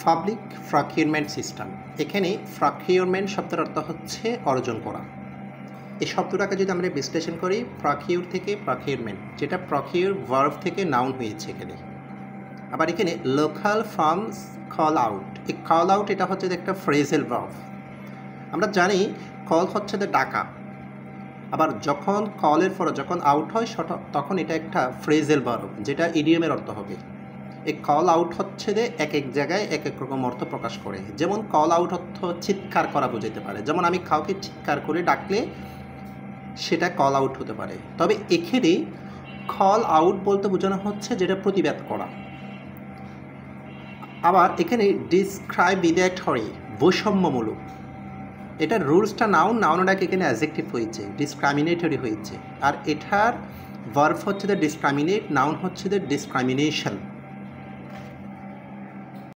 Public procurement system. এখানে procurement শব্দের অর্থ হচ্ছে অর্জন করা। এই শব্দটাকে যদি আমরা বিশ্লেষণ করি, প্রকিউর থেকে প্রকিউরমেন্ট, যেটা প্রকিউর ভার্ব থেকে নাউন হয়েছে এখানে। আবার এখানে লোকাল ফর্মস কল আউট, এই কল আউট এটা হচ্ছে একটা ফ্রেজাল ভার্ব। আমরা জানি কল হচ্ছে ডাকা, আবার যখন কলের পরে যখন আউট হয় তখন এটা একটা ফ্রেজাল ভার্ব, যেটা ইডিয়মের অর্থ হবে। এই কল আউট হচ্ছে এক এক জায়গায় এক এক রকম অর্থ প্রকাশ করে। যেমন কল আউট অর্থ চিৎকার করা বোঝাতে পারে, যেমন আমি কাউকে চিৎকার করে ডাকলে সেটা কল আউট হতে পারে। তবে এখানে কল আউট বলতে বোঝানো হচ্ছে যেটা প্রতিবাদ করা। আবার এখানে ডিসক্রাইবিনেটরি, বৈষম্যমূলক, এটা রুলসটা নাউনটাকে এখানে অ্যাডজেক্টিভ হয়েছে, ডিসক্রামিনেটরি হয়েছে। আর এটার ভার্ব হচ্ছে ডিসক্রামিনেট, নাউন হচ্ছে ডিসক্রামিনেশন।